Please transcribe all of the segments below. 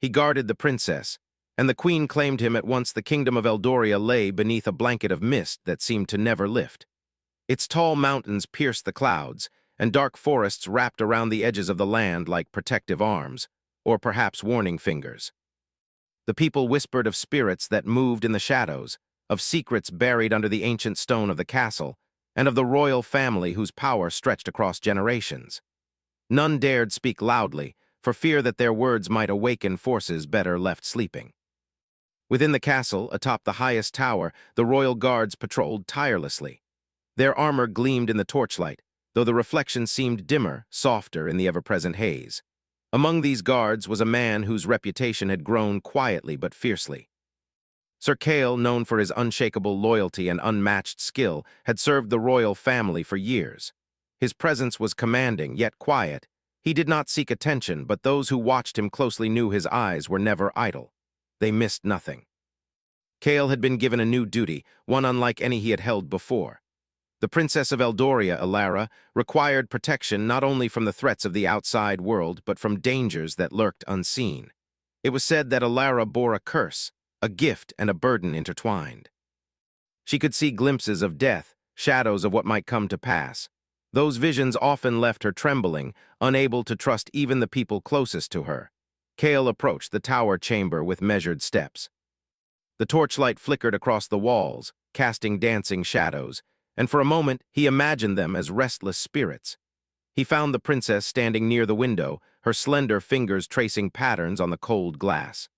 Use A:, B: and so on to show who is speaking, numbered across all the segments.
A: He guarded the princess, and the queen claimed him at once. The kingdom of Eldoria lay beneath a blanket of mist that seemed to never lift. Its tall mountains pierced the clouds, and dark forests wrapped around the edges of the land like protective arms, or perhaps warning fingers. The people whispered of spirits that moved in the shadows, of secrets buried under the ancient stone of the castle, and of the royal family whose power stretched across generations. None dared speak loudly, for fear that their words might awaken forces better left sleeping. Within the castle, atop the highest tower, the royal guards patrolled tirelessly. Their armor gleamed in the torchlight, though the reflection seemed dimmer, softer in the ever-present haze. Among these guards was a man whose reputation had grown quietly but fiercely. Sir Cale, known for his unshakable loyalty and unmatched skill, had served the royal family for years. His presence was commanding, yet quiet. He did not seek attention, but those who watched him closely knew his eyes were never idle. They missed nothing. Cale had been given a new duty, one unlike any he had held before. The Princess of Eldoria, Alara, required protection not only from the threats of the outside world, but from dangers that lurked unseen. It was said that Alara bore a curse, a gift and a burden intertwined. She could see glimpses of death, shadows of what might come to pass. Those visions often left her trembling, unable to trust even the people closest to her. Cale approached the tower chamber with measured steps. The torchlight flickered across the walls, casting dancing shadows, and for a moment he imagined them as restless spirits. He found the princess standing near the window, her slender fingers tracing patterns on the cold glass.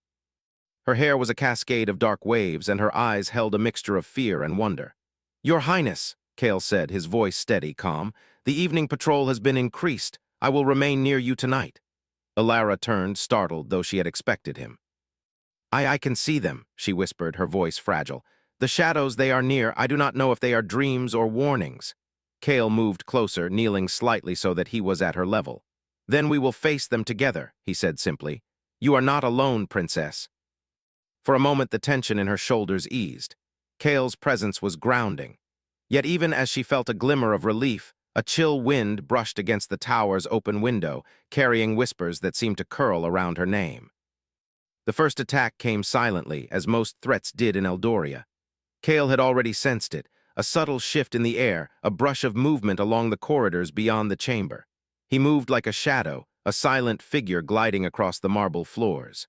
A: Her hair was a cascade of dark waves, and her eyes held a mixture of fear and wonder. "Your Highness," Cale said, his voice steady, calm, "the evening patrol has been increased. I will remain near you tonight." Alara turned, startled, though she had expected him. I can see them," she whispered, her voice fragile. "The shadows, they are near. I do not know if they are dreams or warnings." Cale moved closer, kneeling slightly so that he was at her level. "Then we will face them together," he said simply. "You are not alone, Princess." For a moment the tension in her shoulders eased. Cale's presence was grounding. Yet even as she felt a glimmer of relief, a chill wind brushed against the tower's open window, carrying whispers that seemed to curl around her name. The first attack came silently, as most threats did in Eldoria. Cale had already sensed it, a subtle shift in the air, a brush of movement along the corridors beyond the chamber. He moved like a shadow, a silent figure gliding across the marble floors.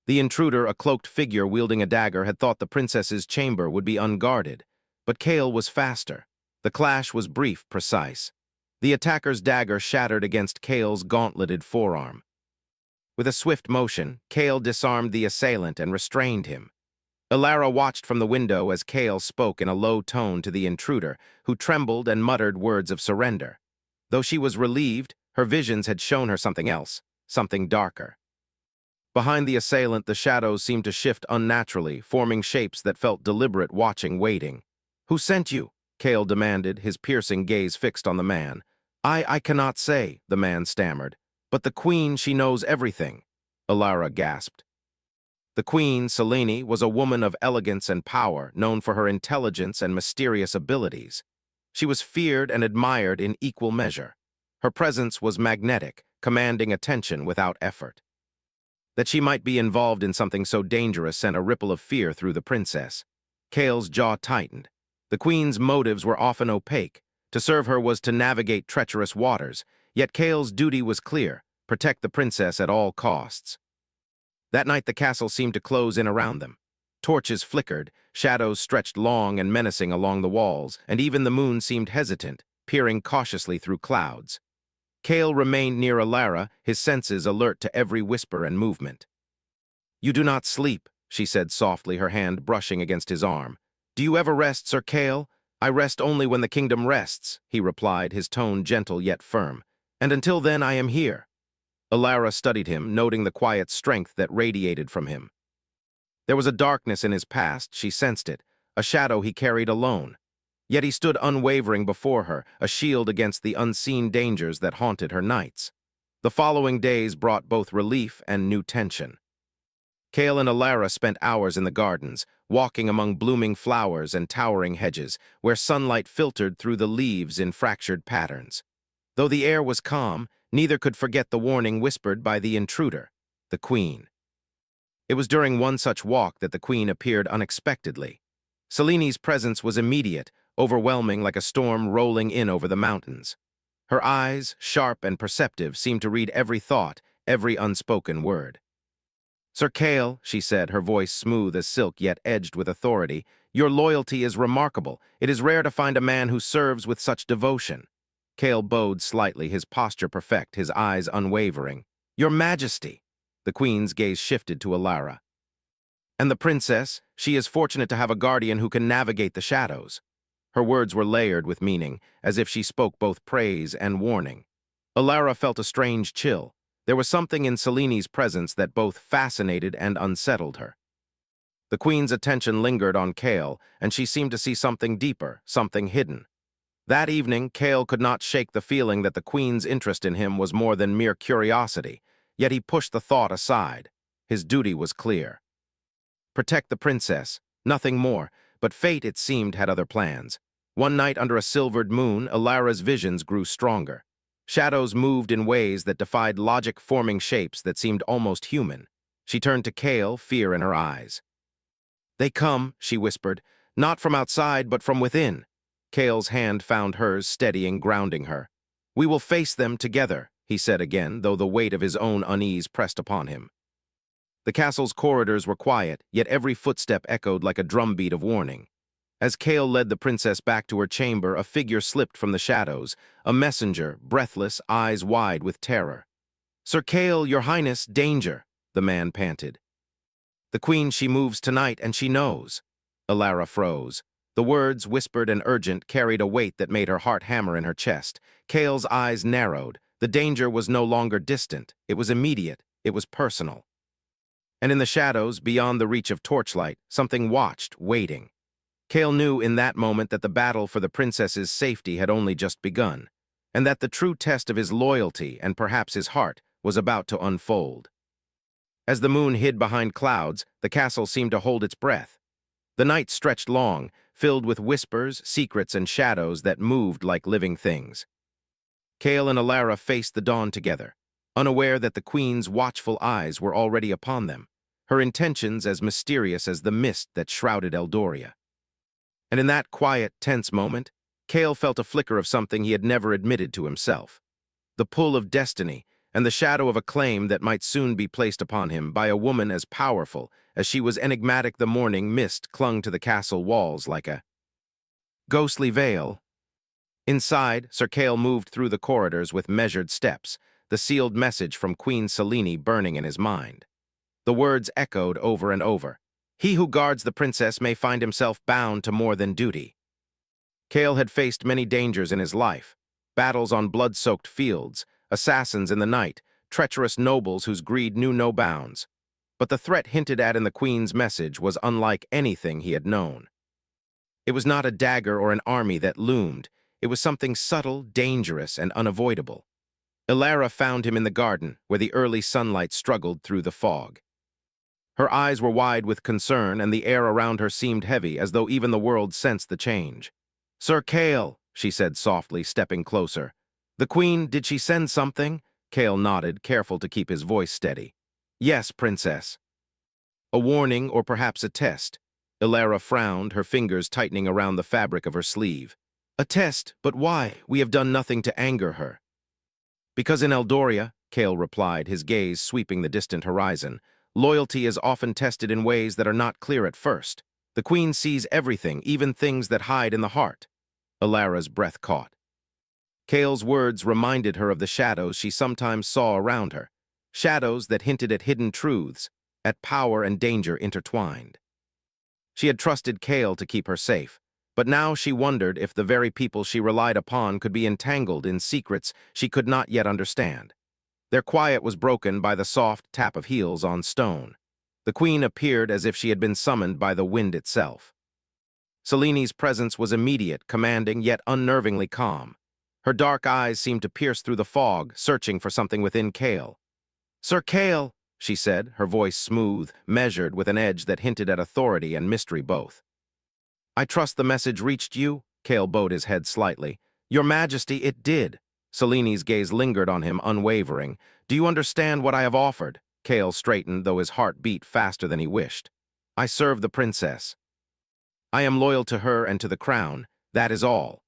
A: The intruder, a cloaked figure wielding a dagger, had thought the princess's chamber would be unguarded. But Cale was faster. The clash was brief, precise. The attacker's dagger shattered against Cale's gauntleted forearm. With a swift motion, Cale disarmed the assailant and restrained him. Alara watched from the window as Cale spoke in a low tone to the intruder, who trembled and muttered words of surrender. Though she was relieved, her visions had shown her something else, something darker. Behind the assailant, the shadows seemed to shift unnaturally, forming shapes that felt deliberate, watching, waiting. "Who sent you?" Cale demanded, his piercing gaze fixed on the man. I cannot say," the man stammered. "But the queen, she knows everything," Alara gasped. The queen, Selene, was a woman of elegance and power, known for her intelligence and mysterious abilities. She was feared and admired in equal measure. Her presence was magnetic, commanding attention without effort. That she might be involved in something so dangerous sent a ripple of fear through the princess. Cale's jaw tightened. The queen's motives were often opaque. To serve her was to navigate treacherous waters, yet Cale's duty was clear: protect the princess at all costs. That night the castle seemed to close in around them. Torches flickered, shadows stretched long and menacing along the walls, and even the moon seemed hesitant, peering cautiously through clouds. Cale remained near Alara, his senses alert to every whisper and movement. "You do not sleep," she said softly, her hand brushing against his arm. "Do you ever rest, Sir Cale?" "I rest only when the kingdom rests," he replied, his tone gentle yet firm. "And until then I am here." Alara studied him, noting the quiet strength that radiated from him. There was a darkness in his past, she sensed it, a shadow he carried alone. Yet he stood unwavering before her, a shield against the unseen dangers that haunted her nights. The following days brought both relief and new tension. Cale and Alara spent hours in the gardens, walking among blooming flowers and towering hedges, where sunlight filtered through the leaves in fractured patterns. Though the air was calm, neither could forget the warning whispered by the intruder, the queen. It was during one such walk that the queen appeared unexpectedly. Seleni's presence was immediate, overwhelming like a storm rolling in over the mountains. Her eyes, sharp and perceptive, seemed to read every thought, every unspoken word. "Sir Kale," she said, her voice smooth as silk yet edged with authority, "your loyalty is remarkable. It is rare to find a man who serves with such devotion." Kale bowed slightly, his posture perfect, his eyes unwavering. "Your Majesty!" The queen's gaze shifted to Alara. "And the princess, she is fortunate to have a guardian who can navigate the shadows." Her words were layered with meaning, as if she spoke both praise and warning. Alara felt a strange chill. There was something in Seleni's presence that both fascinated and unsettled her. The queen's attention lingered on Kale, and she seemed to see something deeper, something hidden. That evening, Kale could not shake the feeling that the queen's interest in him was more than mere curiosity, yet he pushed the thought aside. His duty was clear. Protect the princess, nothing more, but fate, it seemed, had other plans. One night under a silvered moon, Alara's visions grew stronger. Shadows moved in ways that defied logic, forming shapes that seemed almost human. She turned to Kale, fear in her eyes. "They come," she whispered, "not from outside, but from within." Kale's hand found hers, steadying, grounding her. "We will face them together," he said again, though the weight of his own unease pressed upon him. The castle's corridors were quiet, yet every footstep echoed like a drumbeat of warning. As Kale led the princess back to her chamber, a figure slipped from the shadows, a messenger, breathless, eyes wide with terror. "Sir Kale, your highness, danger," the man panted. "The queen, she moves tonight, and she knows." Alara froze. The words, whispered and urgent, carried a weight that made her heart hammer in her chest. Kale's eyes narrowed. The danger was no longer distant. It was immediate. It was personal. And in the shadows, beyond the reach of torchlight, something watched, waiting. Kale knew in that moment that the battle for the princess's safety had only just begun, and that the true test of his loyalty, and perhaps his heart, was about to unfold. As the moon hid behind clouds, the castle seemed to hold its breath. The night stretched long, filled with whispers, secrets, and shadows that moved like living things. Kale and Alara faced the dawn together, unaware that the queen's watchful eyes were already upon them, her intentions as mysterious as the mist that shrouded Eldoria. And in that quiet, tense moment, Kale felt a flicker of something he had never admitted to himself. The pull of destiny, and the shadow of a claim that might soon be placed upon him by a woman as powerful as she was enigmatic. The morning mist clung to the castle walls like a ghostly veil. Inside, Sir Kale moved through the corridors with measured steps, the sealed message from Queen Selene burning in his mind. The words echoed over and over. "He who guards the princess may find himself bound to more than duty." Kale had faced many dangers in his life, battles on blood-soaked fields, assassins in the night, treacherous nobles whose greed knew no bounds. But the threat hinted at in the queen's message was unlike anything he had known. It was not a dagger or an army that loomed. It was something subtle, dangerous, and unavoidable. Alara found him in the garden, where the early sunlight struggled through the fog. Her eyes were wide with concern, and the air around her seemed heavy, as though even the world sensed the change. "Sir Kale," she said softly, stepping closer. "The queen, did she send something?" Kale nodded, careful to keep his voice steady. "Yes, princess." "A warning, or perhaps a test." Alara frowned, her fingers tightening around the fabric of her sleeve. "A test, but why? We have done nothing to anger her." "Because in Eldoria," Kale replied, his gaze sweeping the distant horizon, "loyalty is often tested in ways that are not clear at first. The queen sees everything, even things that hide in the heart." Alara's breath caught. Kale's words reminded her of the shadows she sometimes saw around her, shadows that hinted at hidden truths, at power and danger intertwined. She had trusted Kale to keep her safe, but now she wondered if the very people she relied upon could be entangled in secrets she could not yet understand. Their quiet was broken by the soft tap of heels on stone. The queen appeared as if she had been summoned by the wind itself. Selene's presence was immediate, commanding, yet unnervingly calm. Her dark eyes seemed to pierce through the fog, searching for something within Kale. "Sir Kale," she said, her voice smooth, measured, with an edge that hinted at authority and mystery both. "I trust the message reached you?" Kale bowed his head slightly. "Your Majesty, it did." Selene's gaze lingered on him, unwavering. "Do you understand what I have offered?" Kale straightened, though his heart beat faster than he wished. I serve the princess. I am loyal to her and to the crown. That is all.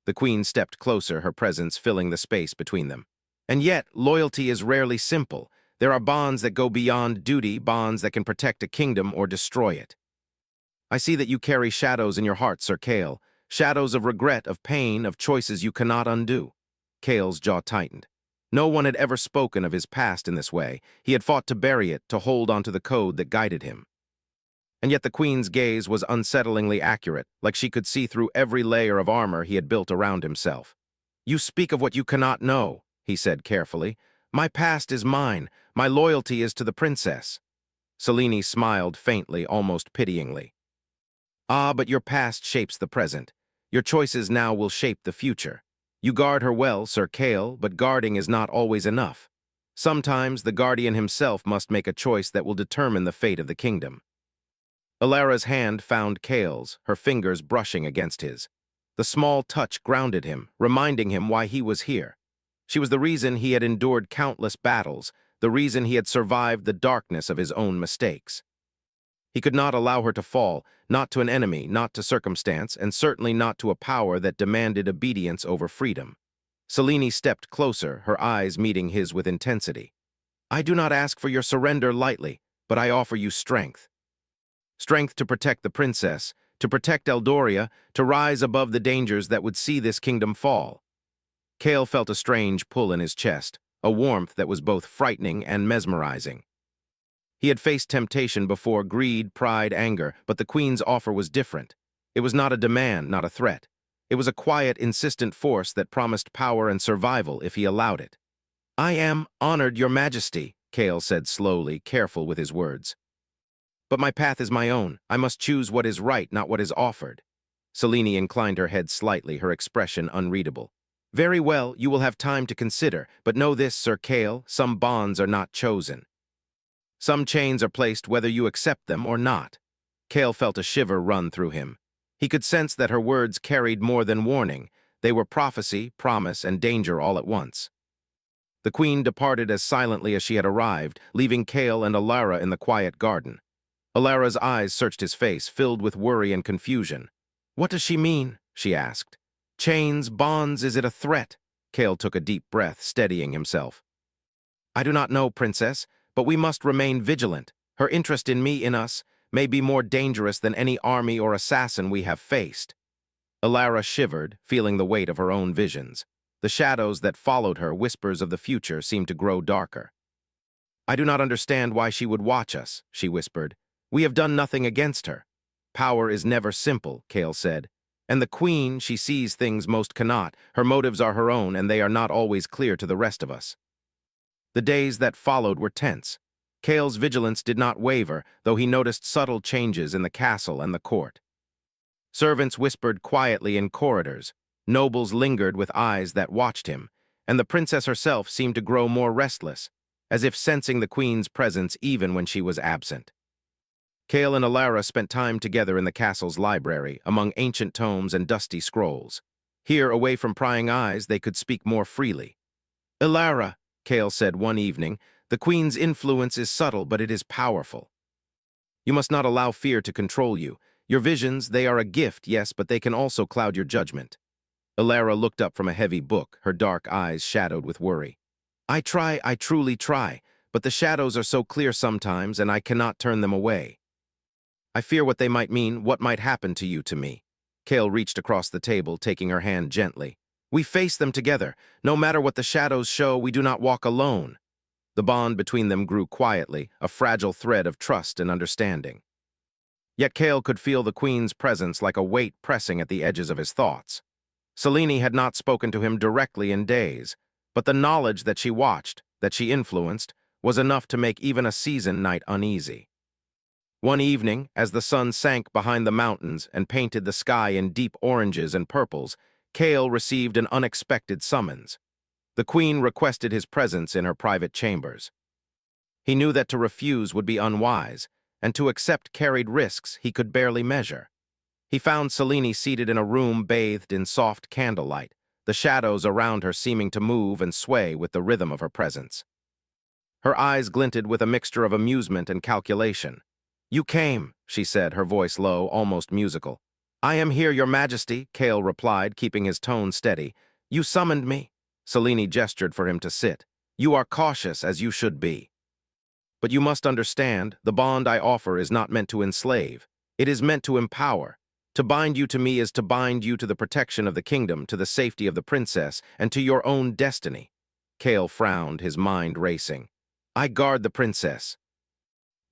A: The queen stepped closer, her presence filling the space between them. And yet, loyalty is rarely simple. There are bonds that go beyond duty, bonds that can protect a kingdom or destroy it. I see that you carry shadows in your heart, Sir Kale. Shadows of regret, of pain, of choices you cannot undo. Kale's jaw tightened. No one had ever spoken of his past in this way. He had fought to bury it, to hold onto the code that guided him. And yet the queen's gaze was unsettlingly accurate, like she could see through every layer of armor he had built around himself. You speak of what you cannot know, he said carefully. My past is mine. My loyalty is to the princess. Selene smiled faintly, almost pityingly. Ah, but your past shapes the present. Your choices now will shape the future. You guard her well, Sir Kale, but guarding is not always enough. Sometimes the guardian himself must make a choice that will determine the fate of the kingdom. Alara's hand found Kale's, her fingers brushing against his. The small touch grounded him, reminding him why he was here. She was the reason he had endured countless battles, the reason he had survived the darkness of his own mistakes. He could not allow her to fall, not to an enemy, not to circumstance, and certainly not to a power that demanded obedience over freedom. Selene stepped closer, her eyes meeting his with intensity. I do not ask for your surrender lightly, but I offer you strength. Strength to protect the princess, to protect Eldoria, to rise above the dangers that would see this kingdom fall. Kale felt a strange pull in his chest, a warmth that was both frightening and mesmerizing. He had faced temptation before, greed, pride, anger, but the queen's offer was different. It was not a demand, not a threat. It was a quiet, insistent force that promised power and survival if he allowed it. I am honored, your majesty, Kale said slowly, careful with his words. But my path is my own. I must choose what is right, not what is offered. Selene inclined her head slightly, her expression unreadable. Very well, you will have time to consider, but know this, Sir Kale, some bonds are not chosen. Some chains are placed whether you accept them or not. Kale felt a shiver run through him. He could sense that her words carried more than warning. They were prophecy, promise, and danger all at once. The queen departed as silently as she had arrived, leaving Kale and Alara in the quiet garden. Alara's eyes searched his face, filled with worry and confusion. What does she mean? She asked. Chains, bonds, is it a threat? Kale took a deep breath, steadying himself. I do not know, princess, but we must remain vigilant. Her interest in me, in us, may be more dangerous than any army or assassin we have faced. Alara shivered, feeling the weight of her own visions. The shadows that followed her, whispers of the future, seemed to grow darker. I do not understand why she would watch us, she whispered. We have done nothing against her. Power is never simple, Kale said. And the queen, she sees things most cannot. Her motives are her own, and they are not always clear to the rest of us. The days that followed were tense. Kale's vigilance did not waver, though he noticed subtle changes in the castle and the court. Servants whispered quietly in corridors. Nobles lingered with eyes that watched him, and the princess herself seemed to grow more restless, as if sensing the queen's presence even when she was absent. Kale and Alara spent time together in the castle's library, among ancient tomes and dusty scrolls. Here, away from prying eyes, they could speak more freely. Alara, Kale said one evening, the queen's influence is subtle, but it is powerful. You must not allow fear to control you. Your visions, they are a gift, yes, but they can also cloud your judgment. Alara looked up from a heavy book, her dark eyes shadowed with worry. I truly try, but the shadows are so clear sometimes, and I cannot turn them away. I fear what they might mean, what might happen to you, to me. Kale reached across the table, taking her hand gently. We face them together. No matter what the shadows show, we do not walk alone. The bond between them grew quietly, a fragile thread of trust and understanding. Yet Kale could feel the queen's presence like a weight pressing at the edges of his thoughts. Selene had not spoken to him directly in days, but the knowledge that she watched, that she influenced, was enough to make even a seasoned knight uneasy. One evening, as the sun sank behind the mountains and painted the sky in deep oranges and purples, Kale received an unexpected summons. The queen requested his presence in her private chambers. He knew that to refuse would be unwise, and to accept carried risks he could barely measure. He found Selene seated in a room bathed in soft candlelight, the shadows around her seeming to move and sway with the rhythm of her presence. Her eyes glinted with a mixture of amusement and calculation. "You came," she said, her voice low, almost musical. "I am here, your majesty," Kale replied, keeping his tone steady. "You summoned me." Selene gestured for him to sit. "You are cautious, as you should be. But you must understand, the bond I offer is not meant to enslave. It is meant to empower. To bind you to me is to bind you to the protection of the kingdom, to the safety of the princess, and to your own destiny." Kale frowned, his mind racing. "I guard the princess.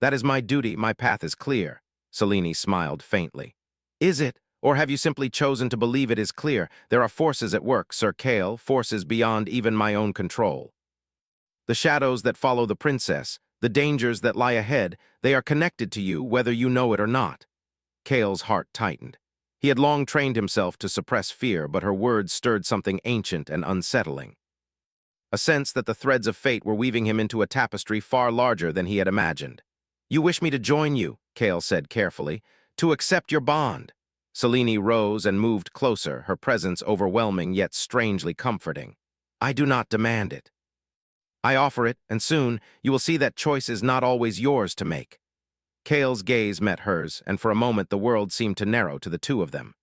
A: That is my duty, my path is clear." Selene smiled faintly. "Is it? Or have you simply chosen to believe it is clear? There are forces at work, Sir Kale, forces beyond even my own control. The shadows that follow the princess, the dangers that lie ahead, they are connected to you whether you know it or not." Kale's heart tightened. He had long trained himself to suppress fear, but her words stirred something ancient and unsettling. A sense that the threads of fate were weaving him into a tapestry far larger than he had imagined. "You wish me to join you," Kale said carefully, "to accept your bond." Selene rose and moved closer, her presence overwhelming yet strangely comforting. "I do not demand it. I offer it, and soon you will see that choice is not always yours to make." Kale's gaze met hers, and for a moment the world seemed to narrow to the two of them.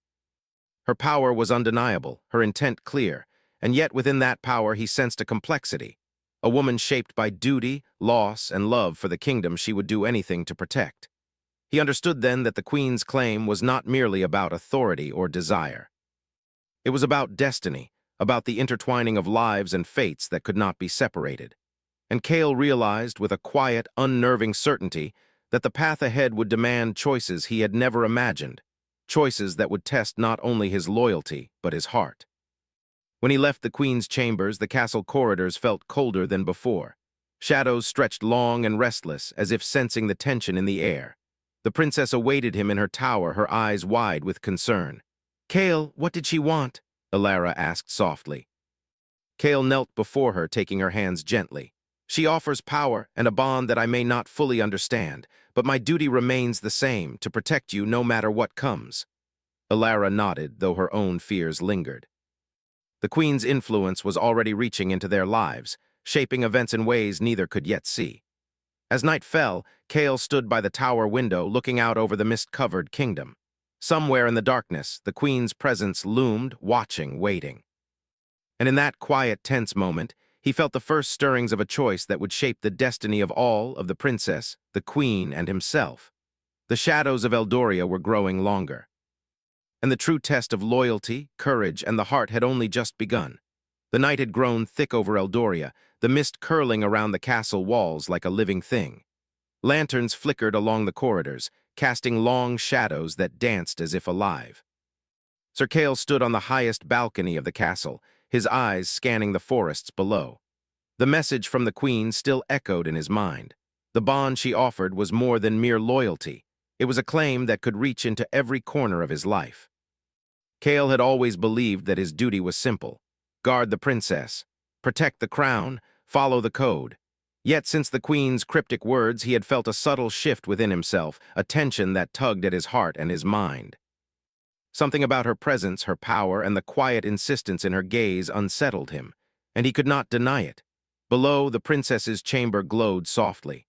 A: Her power was undeniable, her intent clear, and yet within that power he sensed a complexity. A woman shaped by duty, loss, and love for the kingdom she would do anything to protect. He understood then that the Queen's claim was not merely about authority or desire. It was about destiny, about the intertwining of lives and fates that could not be separated. And Kale realized with a quiet, unnerving certainty that the path ahead would demand choices he had never imagined, choices that would test not only his loyalty, but his heart. When he left the Queen's chambers, the castle corridors felt colder than before. Shadows stretched long and restless, as if sensing the tension in the air. The princess awaited him in her tower, her eyes wide with concern. "Kale, what did she want?" Elara asked softly. Kale knelt before her, taking her hands gently. "She offers power and a bond that I may not fully understand, but my duty remains the same, to protect you no matter what comes." Elara nodded, though her own fears lingered. The Queen's influence was already reaching into their lives, shaping events in ways neither could yet see. As night fell, Kale stood by the tower window, looking out over the mist-covered kingdom. Somewhere in the darkness, the Queen's presence loomed, watching, waiting. And in that quiet, tense moment, he felt the first stirrings of a choice that would shape the destiny of all, of the princess, the Queen, and himself. The shadows of Eldoria were growing longer. And the true test of loyalty, courage, and the heart had only just begun. The night had grown thick over Eldoria, the mist curling around the castle walls like a living thing. Lanterns flickered along the corridors, casting long shadows that danced as if alive. Sir Kale stood on the highest balcony of the castle, his eyes scanning the forests below. The message from the Queen still echoed in his mind. The bond she offered was more than mere loyalty. It was a claim that could reach into every corner of his life. Kale had always believed that his duty was simple: guard the princess, protect the crown, follow the code. Yet since the Queen's cryptic words, he had felt a subtle shift within himself, a tension that tugged at his heart and his mind. Something about her presence, her power, and the quiet insistence in her gaze unsettled him, and he could not deny it. Below, the princess's chamber glowed softly.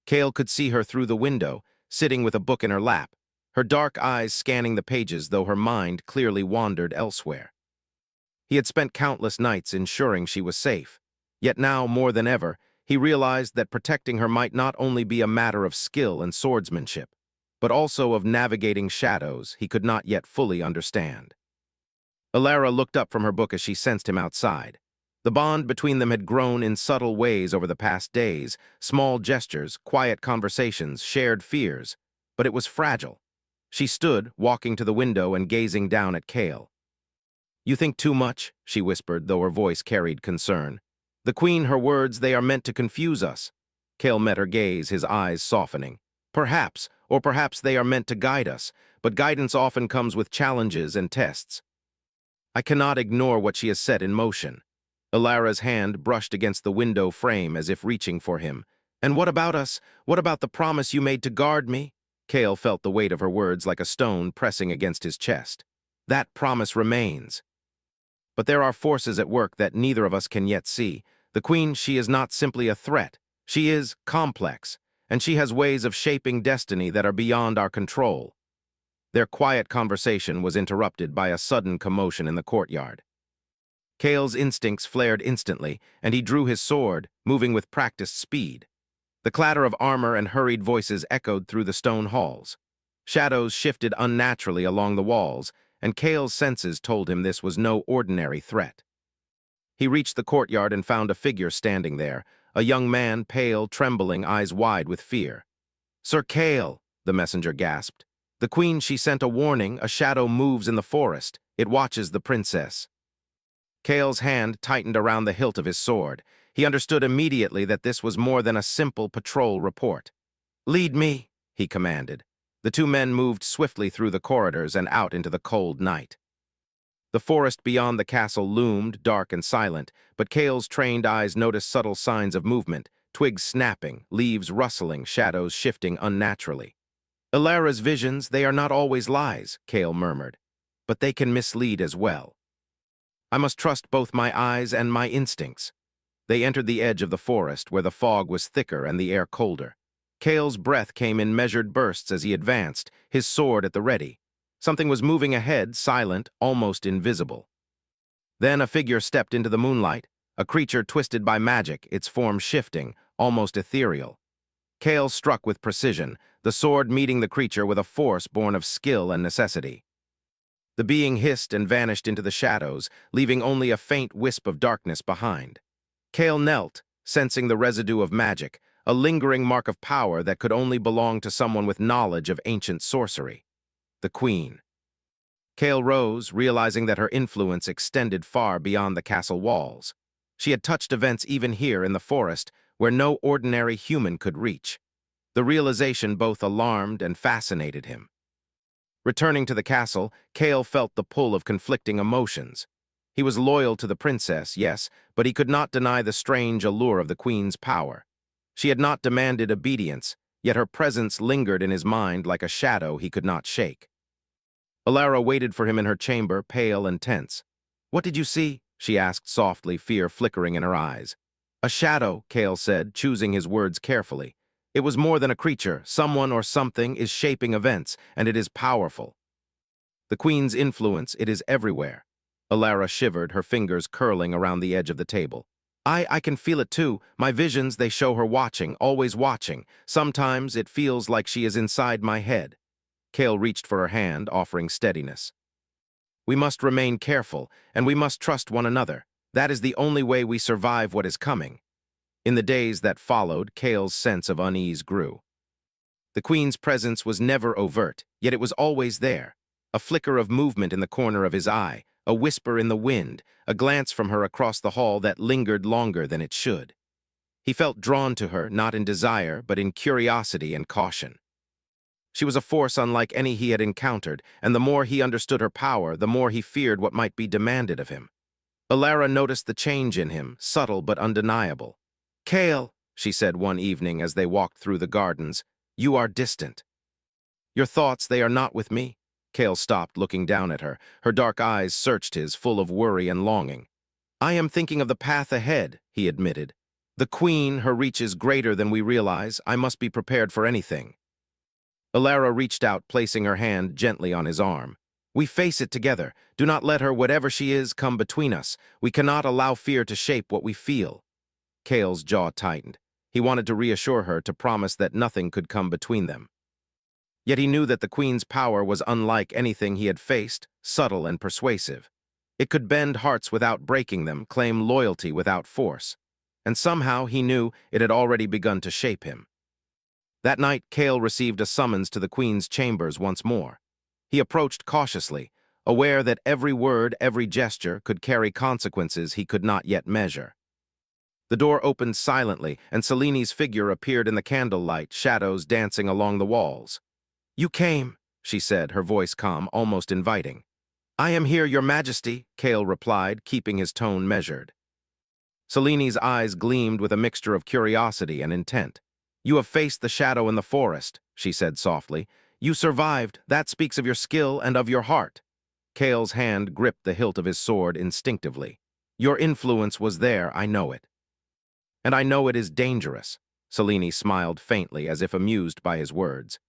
A: Kale could see her through the window, sitting with a book in her lap, her dark eyes scanning the pages, though her mind clearly wandered elsewhere. He had spent countless nights ensuring she was safe, yet now, more than ever, he realized that protecting her might not only be a matter of skill and swordsmanship, but also of navigating shadows he could not yet fully understand. Elara looked up from her book as she sensed him outside. The bond between them had grown in subtle ways over the past days, small gestures, quiet conversations, shared fears, but it was fragile. She stood, walking to the window and gazing down at Kale. "You think too much," she whispered, though her voice carried concern. "The Queen, her words, they are meant to confuse us." Kale met her gaze, his eyes softening. "Perhaps, or perhaps they are meant to guide us, but guidance often comes with challenges and tests. I cannot ignore what she has set in motion." Elara's hand brushed against the window frame as if reaching for him. "And what about us? What about the promise you made to guard me?" Kale felt the weight of her words like a stone pressing against his chest. "That promise remains. But there are forces at work that neither of us can yet see. The Queen, she is not simply a threat. She is complex, and she has ways of shaping destiny that are beyond our control. Their quiet conversation was interrupted by a sudden commotion in the courtyard. Kale's instincts flared instantly, and he drew his sword, moving with practiced speed. The clatter of armor and hurried voices echoed through the stone halls. Shadows shifted unnaturally along the walls, and Kale's senses told him this was no ordinary threat. He reached the courtyard and found a figure standing there, a young man, pale, trembling, eyes wide with fear. "Sir Kale," the messenger gasped. "The queen, she sent a warning. A shadow moves in the forest. It watches the princess." Kale's hand tightened around the hilt of his sword. He understood immediately that this was more than a simple patrol report. "Lead me," he commanded. The two men moved swiftly through the corridors and out into the cold night. The forest beyond the castle loomed, dark and silent, but Kale's trained eyes noticed subtle signs of movement, twigs snapping, leaves rustling, shadows shifting unnaturally. "Ilara's visions, they are not always lies," Kale murmured, "but they can mislead as well. I must trust both my eyes and my instincts." They entered the edge of the forest, where the fog was thicker and the air colder. Kale's breath came in measured bursts as he advanced, his sword at the ready. Something was moving ahead, silent, almost invisible. Then a figure stepped into the moonlight, a creature twisted by magic, its form shifting, almost ethereal. Kale struck with precision, the sword meeting the creature with a force born of skill and necessity. The being hissed and vanished into the shadows, leaving only a faint wisp of darkness behind. Kale knelt, sensing the residue of magic, a lingering mark of power that could only belong to someone with knowledge of ancient sorcery. The queen. Kale rose, realizing that her influence extended far beyond the castle walls. She had touched events even here in the forest, where no ordinary human could reach. The realization both alarmed and fascinated him. Returning to the castle, Kale felt the pull of conflicting emotions. He was loyal to the princess, yes, but he could not deny the strange allure of the queen's power. She had not demanded obedience, yet her presence lingered in his mind like a shadow he could not shake. Ilara waited for him in her chamber, pale and tense. "What did you see?" she asked softly, fear flickering in her eyes. "A shadow," Kale said, choosing his words carefully. "It was more than a creature. Someone or something is shaping events, and it is powerful. The queen's influence, it is everywhere." Ilara shivered, her fingers curling around the edge of the table. I can feel it too. My visions, they show her watching, always watching. Sometimes it feels like she is inside my head." Kale reached for her hand, offering steadiness. "We must remain careful, and we must trust one another. That is the only way we survive what is coming." In the days that followed, Kale's sense of unease grew. The queen's presence was never overt, yet it was always there. A flicker of movement in the corner of his eye, a whisper in the wind, a glance from her across the hall that lingered longer than it should. He felt drawn to her, not in desire, but in curiosity and caution. She was a force unlike any he had encountered, and the more he understood her power, the more he feared what might be demanded of him. Ilara noticed the change in him, subtle but undeniable. "Kale," she said one evening as they walked through the gardens, "you are distant. Your thoughts, they are not with me." Kale stopped, looking down at her. Her dark eyes searched his, full of worry and longing. "I am thinking of the path ahead," he admitted. "The queen, her reach is greater than we realize. I must be prepared for anything." Ilara reached out, placing her hand gently on his arm. "We face it together. Do not let her, whatever she is, come between us. We cannot allow fear to shape what we feel." Kale's jaw tightened. He wanted to reassure her, to promise that nothing could come between them. Yet he knew that the queen's power was unlike anything he had faced, subtle and persuasive. It could bend hearts without breaking them, claim loyalty without force. And somehow, he knew, it had already begun to shape him. That night, Kale received a summons to the queen's chambers once more. He approached cautiously, aware that every word, every gesture could carry consequences he could not yet measure. The door opened silently, and Selini's figure appeared in the candlelight, shadows dancing along the walls. "You came," she said, her voice calm, almost inviting. "I am here, your majesty," Kale replied, keeping his tone measured. Selini's eyes gleamed with a mixture of curiosity and intent. "You have faced the shadow in the forest," she said softly. "You survived. That speaks of your skill and of your heart." Kale's hand gripped the hilt of his sword instinctively. "Your influence was there, I know it. And I know it is dangerous." Selene smiled faintly, as if amused by his words.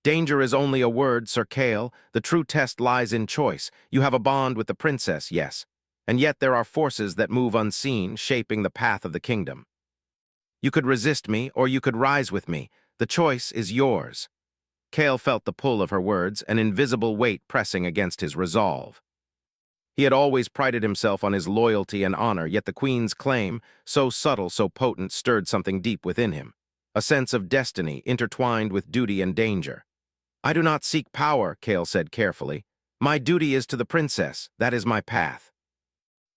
A: Danger is only a word, Sir Kale. The true test lies in choice. You have a bond with the princess, yes. And yet there are forces that move unseen, shaping the path of the kingdom. You could resist me, or you could rise with me. The choice is yours. Kale felt the pull of her words, an invisible weight pressing against his resolve. He had always prided himself on his loyalty and honor, yet the Queen's claim, so subtle, so potent, stirred something deep within him. A sense of destiny intertwined with duty and danger. I do not seek power, Kale said carefully. My duty is to the princess. That is my path.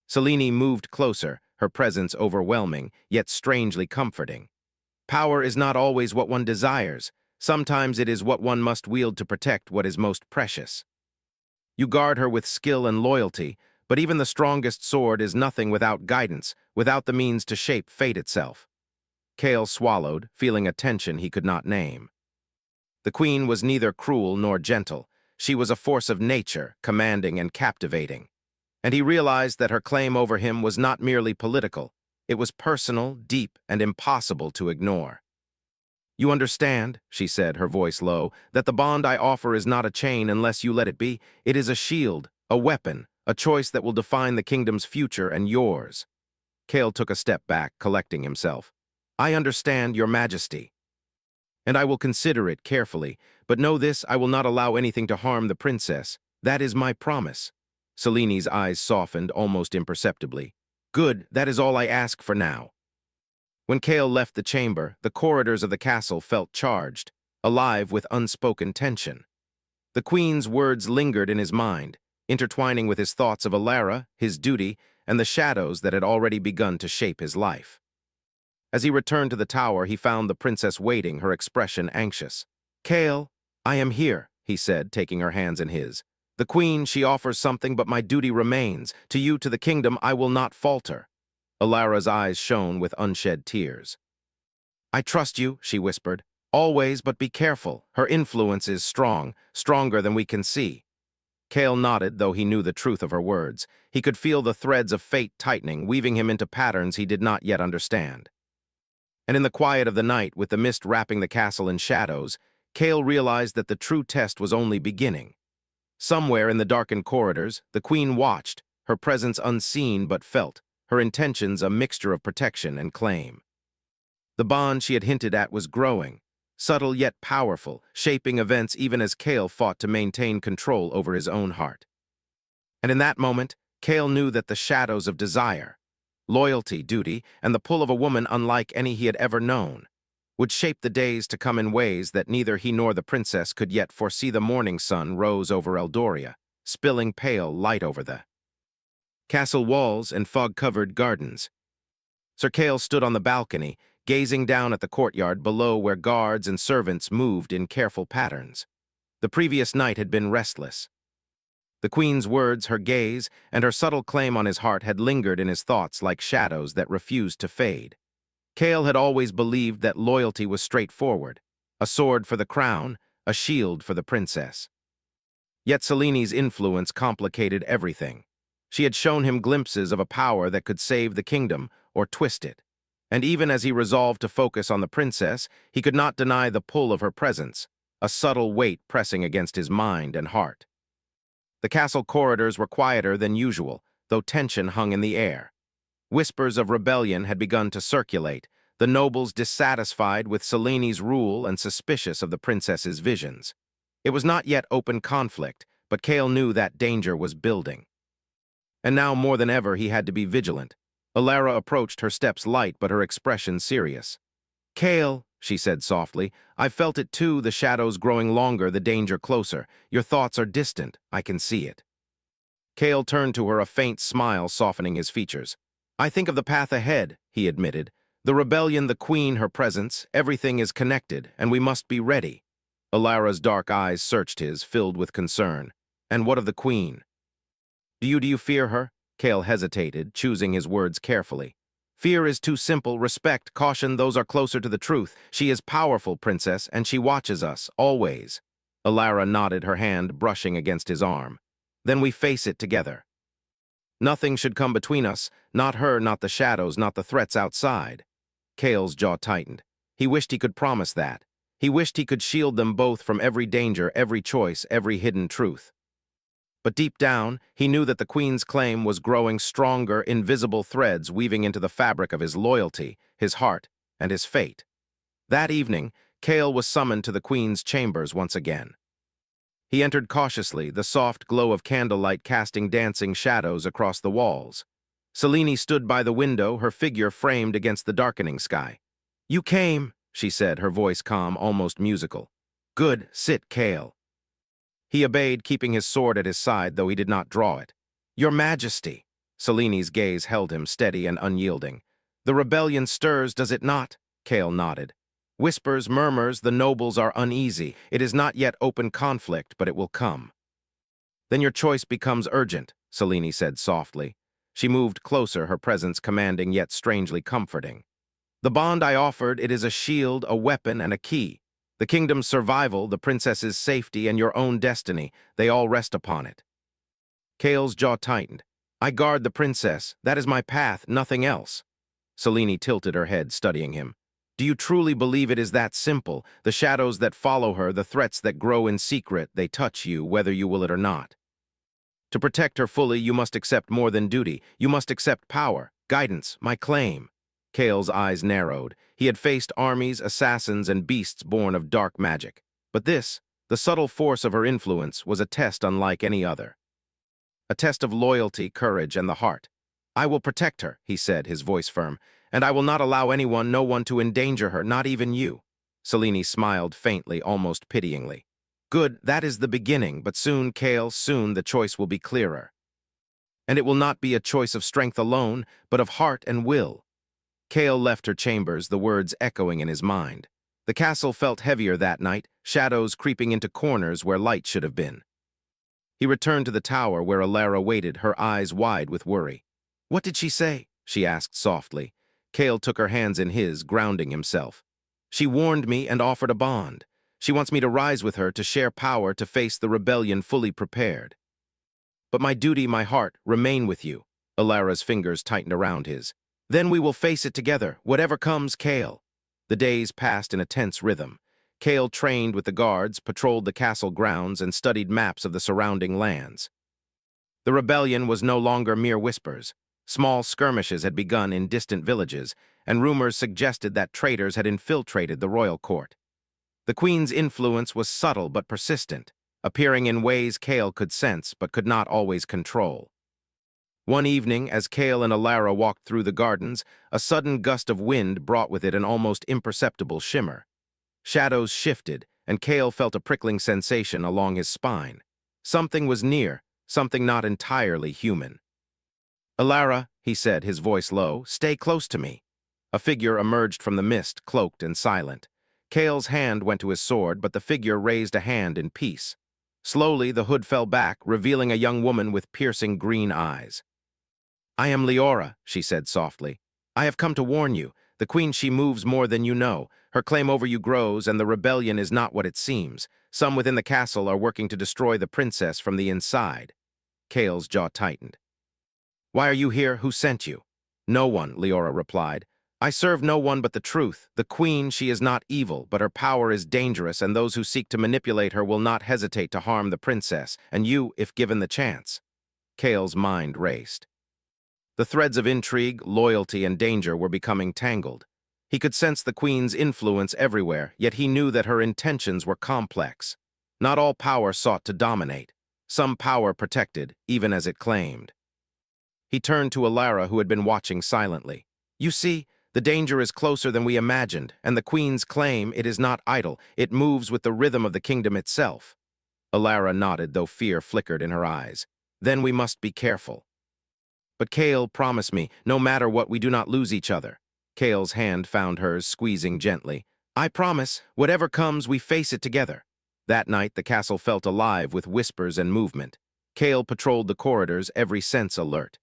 A: Selene moved closer, her presence overwhelming, yet strangely comforting. Power is not always what one desires. Sometimes it is what one must wield to protect what is most precious. You guard her with skill and loyalty, but even the strongest sword is nothing without guidance, without the means to shape fate itself. Kale swallowed, feeling a tension he could not name. The Queen was neither cruel nor gentle. She was a force of nature, commanding and captivating. And he realized that her claim over him was not merely political. It was personal, deep, and impossible to ignore. You understand, she said, her voice low, that the bond I offer is not a chain unless you let it be. It is a shield, a weapon, a choice that will define the kingdom's future and yours. Kale took a step back, collecting himself. I understand, Your Majesty. And I will consider it carefully, but know this, I will not allow anything to harm the princess. That is my promise. Selene's eyes softened almost imperceptibly. Good, that is all I ask for now. When Kale left the chamber, the corridors of the castle felt charged, alive with unspoken tension. The Queen's words lingered in his mind, intertwining with his thoughts of Alara, his duty, and the shadows that had already begun to shape his life. As he returned to the tower, he found the princess waiting, her expression anxious. Kale, I am here, he said, taking her hands in his. The Queen, she offers something, but my duty remains. To you, to the kingdom, I will not falter. Alara's eyes shone with unshed tears. I trust you, she whispered. Always, but be careful. Her influence is strong, stronger than we can see. Kale nodded, though he knew the truth of her words. He could feel the threads of fate tightening, weaving him into patterns he did not yet understand. And in the quiet of the night, with the mist wrapping the castle in shadows, Kale realized that the true test was only beginning. Somewhere in the darkened corridors, the Queen watched, her presence unseen but felt, her intentions a mixture of protection and claim. The bond she had hinted at was growing, subtle yet powerful, shaping events even as Kale fought to maintain control over his own heart. And in that moment, Kale knew that the shadows of desire, loyalty, duty, and the pull of a woman unlike any he had ever known, would shape the days to come in ways that neither he nor the princess could yet foresee. The morning sun rose over Eldoria, spilling pale light over the castle walls and fog-covered gardens. Sir Kale stood on the balcony, gazing down at the courtyard below where guards and servants moved in careful patterns. The previous night had been restless. The Queen's words, her gaze, and her subtle claim on his heart had lingered in his thoughts like shadows that refused to fade. Kale had always believed that loyalty was straightforward, a sword for the crown, a shield for the princess. Yet Selene's influence complicated everything. She had shown him glimpses of a power that could save the kingdom or twist it. And even as he resolved to focus on the princess, he could not deny the pull of her presence, a subtle weight pressing against his mind and heart. The castle corridors were quieter than usual, though tension hung in the air. Whispers of rebellion had begun to circulate, the nobles dissatisfied with Selene's rule and suspicious of the princess's visions. It was not yet open conflict, but Kale knew that danger was building. And now more than ever he had to be vigilant. Alara approached, her steps light but her expression serious. Kale, she said softly, I've felt it too, the shadows growing longer, the danger closer. Your thoughts are distant, I can see it. Kale turned to her, a faint smile softening his features. I think of the path ahead, he admitted. The rebellion, the Queen, her presence, everything is connected, and we must be ready. Alara's dark eyes searched his, filled with concern. And what of the Queen? Do you fear her? Kale hesitated, choosing his words carefully. Fear is too simple. Respect, caution, those are closer to the truth. She is powerful, princess, and she watches us, always. Alara nodded, her hand brushing against his arm. Then we face it together. Nothing should come between us, not her, not the shadows, not the threats outside. Kale's jaw tightened. He wished he could promise that. He wished he could shield them both from every danger, every choice, every hidden truth. But deep down, he knew that the Queen's claim was growing stronger, invisible threads weaving into the fabric of his loyalty, his heart, and his fate. That evening, Cale was summoned to the Queen's chambers once again. He entered cautiously, the soft glow of candlelight casting dancing shadows across the walls. Selene stood by the window, her figure framed against the darkening sky. "You came," she said, her voice calm, almost musical. "Good, sit, Cale." He obeyed, keeping his sword at his side, though he did not draw it. "Your Majesty." Selene's gaze held him, steady and unyielding. "The rebellion stirs, does it not?" Cale nodded. "Whispers, murmurs, the nobles are uneasy. It is not yet open conflict, but it will come." "Then your choice becomes urgent," Selene said softly. She moved closer, her presence commanding yet strangely comforting. "The bond I offered, it is a shield, a weapon, and a key. The kingdom's survival, the princess's safety, and your own destiny, they all rest upon it." Cale's jaw tightened. "I guard the princess. That is my path, nothing else." Selene tilted her head, studying him. "Do you truly believe it is that simple? The shadows that follow her, the threats that grow in secret, they touch you, whether you will it or not. To protect her fully, you must accept more than duty. You must accept power, guidance, my claim." Cale's eyes narrowed. He had faced armies, assassins, and beasts born of dark magic. But this, the subtle force of her influence, was a test unlike any other. A test of loyalty, courage, and the heart. "I will protect her," he said, his voice firm, "and I will not allow anyone, no one to endanger her, not even you." Selene smiled faintly, almost pityingly. "Good, that is the beginning, but soon, Cale, soon the choice will be clearer. And it will not be a choice of strength alone, but of heart and will." Cale left her chambers, the words echoing in his mind. The castle felt heavier that night, shadows creeping into corners where light should have been. He returned to the tower where Alara waited, her eyes wide with worry. "What did she say?" she asked softly. Cale took her hands in his, grounding himself. "She warned me and offered a bond. She wants me to rise with her, to share power, to face the rebellion fully prepared. But my duty, my heart, remain with you." Alara's fingers tightened around his. "Then we will face it together, whatever comes, Cale." The days passed in a tense rhythm. Cale trained with the guards, patrolled the castle grounds, and studied maps of the surrounding lands. The rebellion was no longer mere whispers. Small skirmishes had begun in distant villages, and rumors suggested that traitors had infiltrated the royal court. The Queen's influence was subtle but persistent, appearing in ways Cale could sense but could not always control. One evening, as Cale and Alara walked through the gardens, a sudden gust of wind brought with it an almost imperceptible shimmer. Shadows shifted, and Cale felt a prickling sensation along his spine. Something was near, something not entirely human. "Alara," he said, his voice low, "stay close to me." A figure emerged from the mist, cloaked and silent. Cale's hand went to his sword, but the figure raised a hand in peace. Slowly, the hood fell back, revealing a young woman with piercing green eyes. "I am Leora," she said softly. "I have come to warn you. The Queen, she moves more than you know. Her claim over you grows, and the rebellion is not what it seems. Some within the castle are working to destroy the princess from the inside." Cale's jaw tightened. "Why are you here? Who sent you?" "No one," Leora replied. "I serve no one but the truth. The Queen, she is not evil, but her power is dangerous, and those who seek to manipulate her will not hesitate to harm the princess, and you, if given the chance." Cale's mind raced. The threads of intrigue, loyalty, and danger were becoming tangled. He could sense the Queen's influence everywhere, yet he knew that her intentions were complex. Not all power sought to dominate. Some power protected, even as it claimed. He turned to Alara, who had been watching silently. "You see, the danger is closer than we imagined, and the Queen's claim, it is not idle. It moves with the rhythm of the kingdom itself." Alara nodded, though fear flickered in her eyes. "Then we must be careful." "But Cale, promise me, no matter what, we do not lose each other." Cale's hand found hers, squeezing gently. "I promise, whatever comes, we face it together." That night, the castle felt alive with whispers and movement. Cale patrolled the corridors, every sense alert.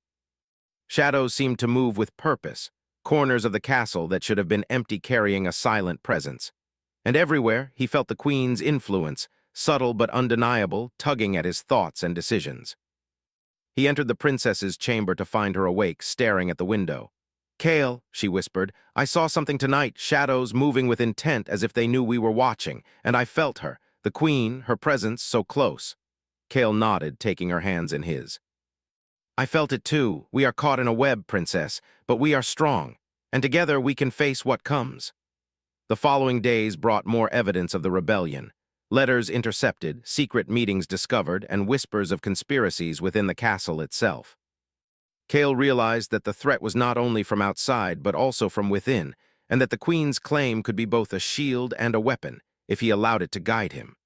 A: Shadows seemed to move with purpose, corners of the castle that should have been empty carrying a silent presence. And everywhere, he felt the Queen's influence, subtle but undeniable, tugging at his thoughts and decisions. He entered the princess's chamber to find her awake, staring at the window. Kale, she whispered, I saw something tonight, shadows moving with intent as if they knew we were watching, and I felt her, the queen, her presence so close. Kale nodded, taking her hands in his. I felt it too. We are caught in a web, princess, but we are strong, and together we can face what comes. The following days brought more evidence of the rebellion. Letters intercepted, secret meetings discovered, and whispers of conspiracies within the castle itself. Kale realized that the threat was not only from outside but also from within, and that the queen's claim could be both a shield and a weapon if he allowed it to guide him.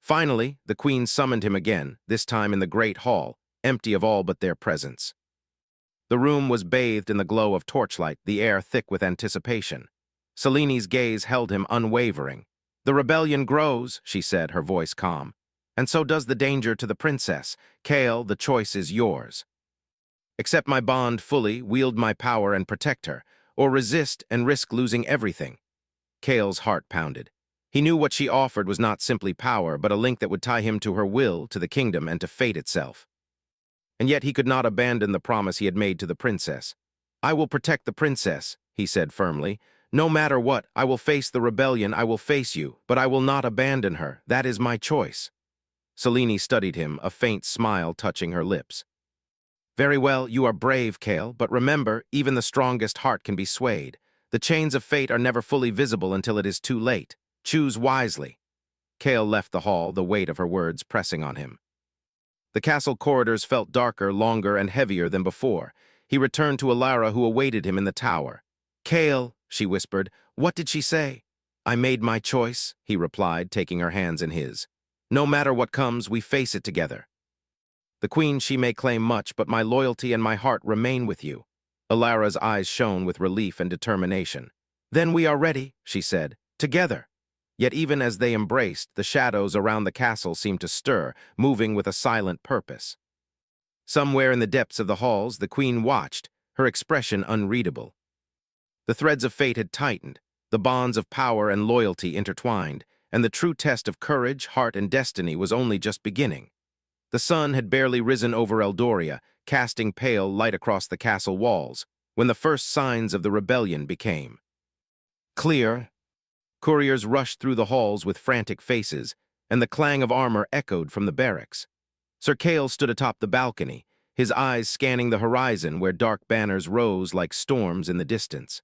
A: Finally, the queen summoned him again, this time in the great hall, empty of all but their presence. The room was bathed in the glow of torchlight, the air thick with anticipation. Seleni's gaze held him unwavering. The rebellion grows, she said, her voice calm. And so does the danger to the princess. Kale, the choice is yours. Accept my bond fully, wield my power and protect her, or resist and risk losing everything. Kale's heart pounded. He knew what she offered was not simply power, but a link that would tie him to her will, to the kingdom, and to fate itself. And yet he could not abandon the promise he had made to the princess. I will protect the princess, he said firmly. No matter what, I will face the rebellion, I will face you, but I will not abandon her. That is my choice. Selene studied him, a faint smile touching her lips. Very well, you are brave, Kale, but remember, even the strongest heart can be swayed. The chains of fate are never fully visible until it is too late. Choose wisely. Kale left the hall, the weight of her words pressing on him. The castle corridors felt darker, longer, and heavier than before. He returned to Alara, who awaited him in the tower. Kale, she whispered, what did she say? I made my choice, he replied, taking her hands in his. No matter what comes, we face it together. The queen, she may claim much, but my loyalty and my heart remain with you. Alara's eyes shone with relief and determination. Then we are ready, she said, together. Yet even as they embraced, the shadows around the castle seemed to stir, moving with a silent purpose. Somewhere in the depths of the halls, the queen watched, her expression unreadable. The threads of fate had tightened, the bonds of power and loyalty intertwined, and the true test of courage, heart, and destiny was only just beginning. The sun had barely risen over Eldoria, casting pale light across the castle walls, when the first signs of the rebellion became clear. Couriers rushed through the halls with frantic faces, and the clang of armor echoed from the barracks. Sir Kale stood atop the balcony, his eyes scanning the horizon where dark banners rose like storms in the distance.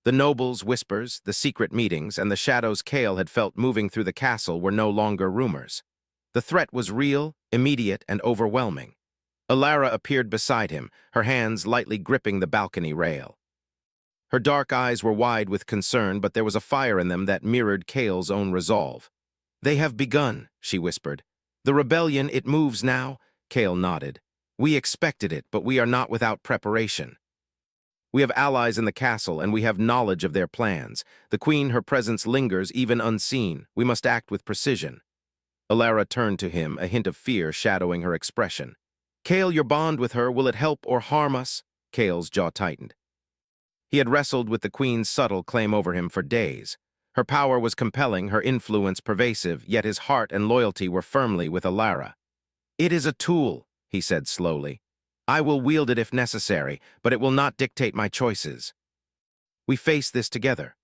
A: The nobles' whispers, the secret meetings, and the shadows Kale had felt moving through the castle were no longer rumors. The threat was real, immediate, and overwhelming. Alara appeared beside him, her hands lightly gripping the balcony rail. Her dark eyes were wide with concern, but there was a fire in them that mirrored Kale's own resolve. They have begun, she whispered. The rebellion, it moves now? Kale nodded. We expected it, but we are not without preparation. We have allies in the castle, and we have knowledge of their plans. The queen, her presence lingers, even unseen. We must act with precision. Alara turned to him, a hint of fear shadowing her expression. Kale, your bond with her, will it help or harm us? Kale's jaw tightened. He had wrestled with the queen's subtle claim over him for days. Her power was compelling, her influence pervasive, yet his heart and loyalty were firmly with Alara. It is a tool, he said slowly. I will wield it if necessary, but it will not dictate my choices. We face this together.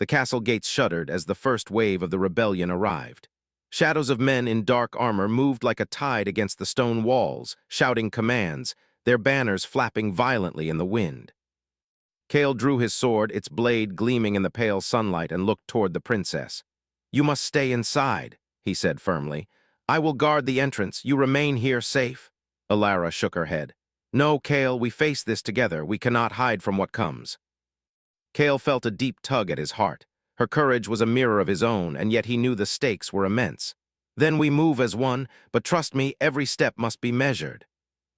A: The castle gates shuddered as the first wave of the rebellion arrived. Shadows of men in dark armor moved like a tide against the stone walls, shouting commands, their banners flapping violently in the wind. Kale drew his sword, its blade gleaming in the pale sunlight, and looked toward the princess. You must stay inside, he said firmly. I will guard the entrance. You remain here safe. Alara shook her head. No, Kale, we face this together. We cannot hide from what comes. Kale felt a deep tug at his heart. Her courage was a mirror of his own, and yet he knew the stakes were immense. Then we move as one, but trust me, every step must be measured.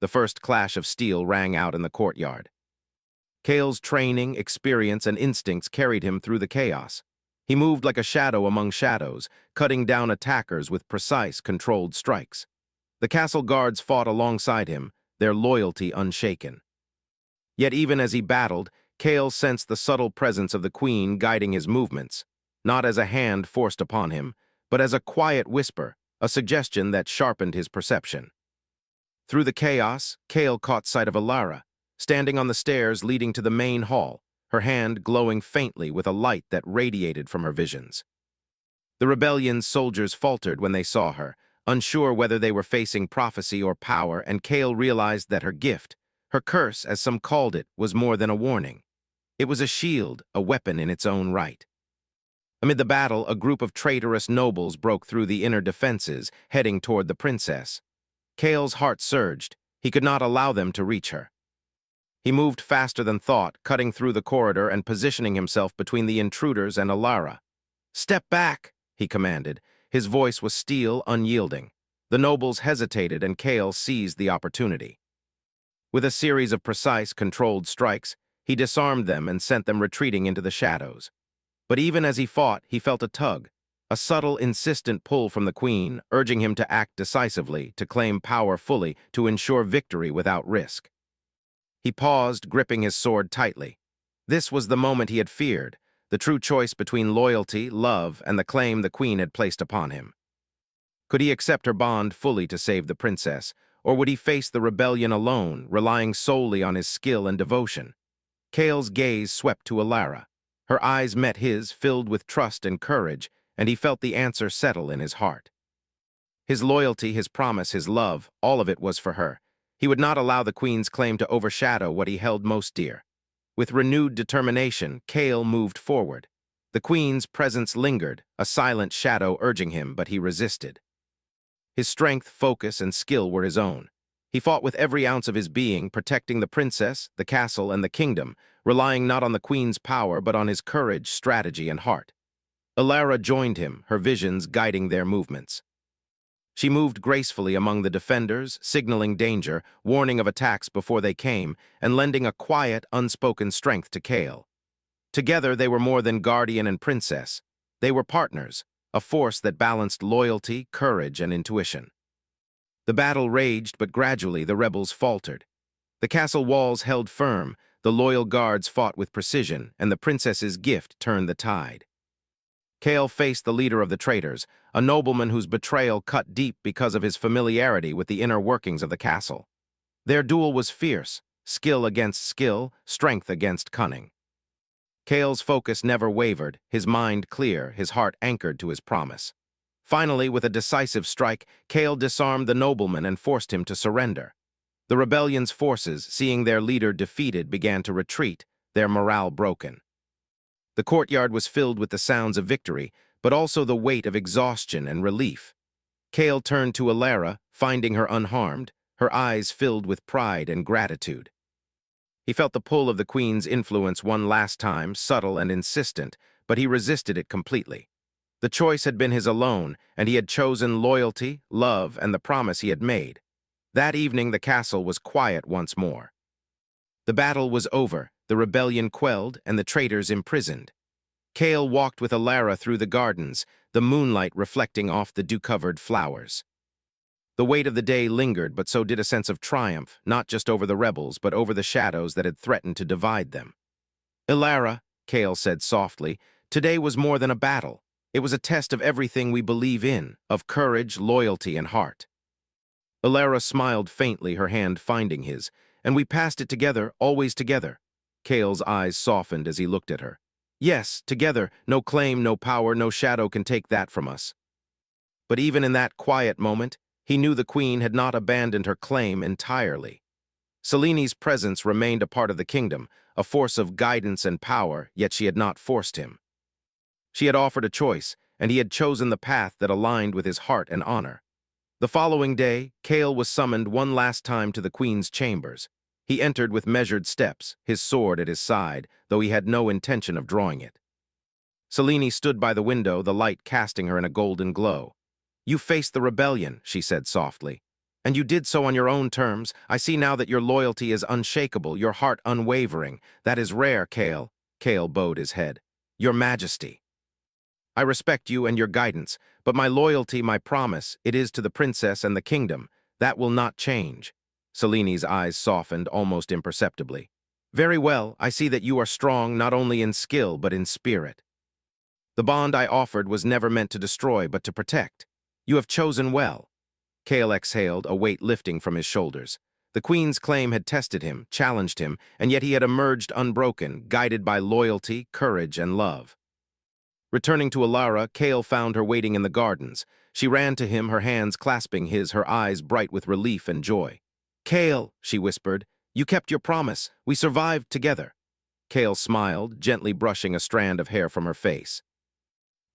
A: The first clash of steel rang out in the courtyard. Kale's training, experience, and instincts carried him through the chaos. He moved like a shadow among shadows, cutting down attackers with precise, controlled strikes. The castle guards fought alongside him, their loyalty unshaken. Yet even as he battled, Kale sensed the subtle presence of the queen guiding his movements, not as a hand forced upon him, but as a quiet whisper, a suggestion that sharpened his perception. Through the chaos, Kale caught sight of Alara. standing on the stairs leading to the main hall, her hand glowing faintly with a light that radiated from her visions. The rebellion's soldiers faltered when they saw her, unsure whether they were facing prophecy or power, and Kale realized that her gift, her curse as some called it, was more than a warning. It was a shield, a weapon in its own right. Amid the battle, a group of traitorous nobles broke through the inner defenses, heading toward the princess. Kale's heart surged. He could not allow them to reach her. He moved faster than thought, cutting through the corridor and positioning himself between the intruders and Alara. "Step back!" he commanded. His voice was steel, unyielding. The nobles hesitated, and Kale seized the opportunity. With a series of precise, controlled strikes, he disarmed them and sent them retreating into the shadows. But even as he fought, he felt a tug, a subtle, insistent pull from the queen, urging him to act decisively, to claim power fully, to ensure victory without risk. He paused, gripping his sword tightly. This was the moment he had feared, the true choice between loyalty, love, and the claim the queen had placed upon him. Could he accept her bond fully to save the princess, or would he face the rebellion alone, relying solely on his skill and devotion? Kale's gaze swept to Alara. Her eyes met his, filled with trust and courage, and he felt the answer settle in his heart. His loyalty, his promise, his love, all of it was for her. He would not allow the queen's claim to overshadow what he held most dear. With renewed determination, Kale moved forward. The queen's presence lingered, a silent shadow urging him, but he resisted. His strength, focus, and skill were his own. He fought with every ounce of his being, protecting the princess, the castle, and the kingdom, relying not on the queen's power but on his courage, strategy, and heart. Alara joined him, her visions guiding their movements. She moved gracefully among the defenders, signaling danger, warning of attacks before they came, and lending a quiet, unspoken strength to Kale. Together they were more than guardian and princess. They were partners, a force that balanced loyalty, courage, and intuition. The battle raged, but gradually the rebels faltered. The castle walls held firm, the loyal guards fought with precision, and the princess's gift turned the tide. Kale faced the leader of the traitors, a nobleman whose betrayal cut deep because of his familiarity with the inner workings of the castle. Their duel was fierce, skill against skill, strength against cunning. Kale's focus never wavered, his mind clear, his heart anchored to his promise. Finally, with a decisive strike, Kale disarmed the nobleman and forced him to surrender. The rebellion's forces, seeing their leader defeated, began to retreat, their morale broken. The courtyard was filled with the sounds of victory, but also the weight of exhaustion and relief. Kale turned to Alara, finding her unharmed, her eyes filled with pride and gratitude. He felt the pull of the queen's influence one last time, subtle and insistent, but he resisted it completely. The choice had been his alone, and he had chosen loyalty, love, and the promise he had made. That evening the castle was quiet once more. The battle was over, the rebellion quelled, and the traitors imprisoned. Kale walked with Alara through the gardens, the moonlight reflecting off the dew-covered flowers. The weight of the day lingered, but so did a sense of triumph, not just over the rebels, but over the shadows that had threatened to divide them. "Alara," Kale said softly, "today was more than a battle. It was a test of everything we believe in, of courage, loyalty, and heart." Alara smiled faintly, her hand finding his, "And we passed it together, always together." Kale's eyes softened as he looked at her. "Yes, together, no claim, no power, no shadow can take that from us." But even in that quiet moment, he knew the queen had not abandoned her claim entirely. Seleni's presence remained a part of the kingdom, a force of guidance and power, yet she had not forced him. She had offered a choice, and he had chosen the path that aligned with his heart and honor. The following day, Kale was summoned one last time to the queen's chambers. He entered with measured steps, his sword at his side, though he had no intention of drawing it. Selene stood by the window, the light casting her in a golden glow. "You faced the rebellion," she said softly. "And you did so on your own terms. I see now that your loyalty is unshakable, your heart unwavering. That is rare, Kale." Kale bowed his head. "Your Majesty. I respect you and your guidance, but my loyalty, my promise, it is to the princess and the kingdom. That will not change." Selene's eyes softened almost imperceptibly. "Very well, I see that you are strong not only in skill but in spirit. The bond I offered was never meant to destroy but to protect. You have chosen well." Kale exhaled, a weight lifting from his shoulders. The queen's claim had tested him, challenged him, and yet he had emerged unbroken, guided by loyalty, courage, and love. Returning to Alara, Kale found her waiting in the gardens. She ran to him, her hands clasping his, her eyes bright with relief and joy. "Kale," she whispered, "you kept your promise. We survived together." Kale smiled, gently brushing a strand of hair from her face.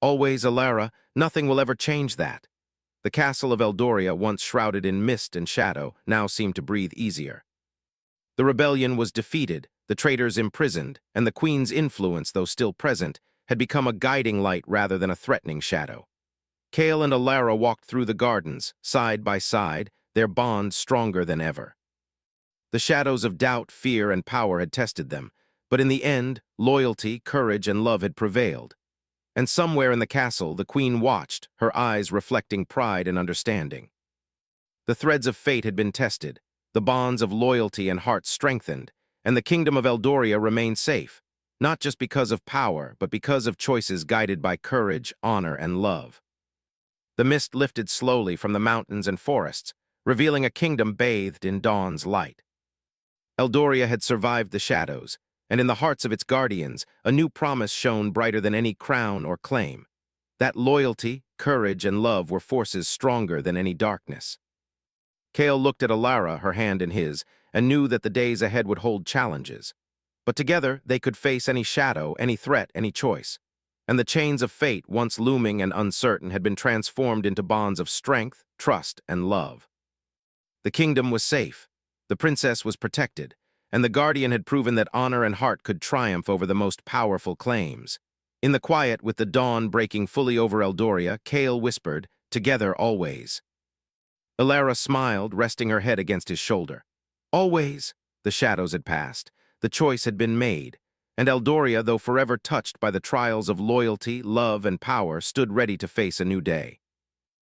A: "Always, Alara, nothing will ever change that." The castle of Eldoria, once shrouded in mist and shadow, now seemed to breathe easier. The rebellion was defeated, the traitors imprisoned, and the queen's influence, though still present, had become a guiding light rather than a threatening shadow. Kale and Alara walked through the gardens, side by side, their bond stronger than ever. The shadows of doubt, fear, and power had tested them, but in the end, loyalty, courage, and love had prevailed. And somewhere in the castle, the queen watched, her eyes reflecting pride and understanding. The threads of fate had been tested, the bonds of loyalty and heart strengthened, and the kingdom of Eldoria remained safe, not just because of power, but because of choices guided by courage, honor, and love. The mist lifted slowly from the mountains and forests, revealing a kingdom bathed in dawn's light. Eldoria had survived the shadows, and in the hearts of its guardians, a new promise shone brighter than any crown or claim. That loyalty, courage, and love were forces stronger than any darkness. Kale looked at Alara, her hand in his, and knew that the days ahead would hold challenges. But together, they could face any shadow, any threat, any choice. And the chains of fate, once looming and uncertain, had been transformed into bonds of strength, trust, and love. The kingdom was safe, the princess was protected, and the guardian had proven that honor and heart could triumph over the most powerful claims. In the quiet, with the dawn breaking fully over Eldoria, Kale whispered, "Together always." Alara smiled, resting her head against his shoulder. Always. The shadows had passed, the choice had been made, and Eldoria, though forever touched by the trials of loyalty, love, and power, stood ready to face a new day.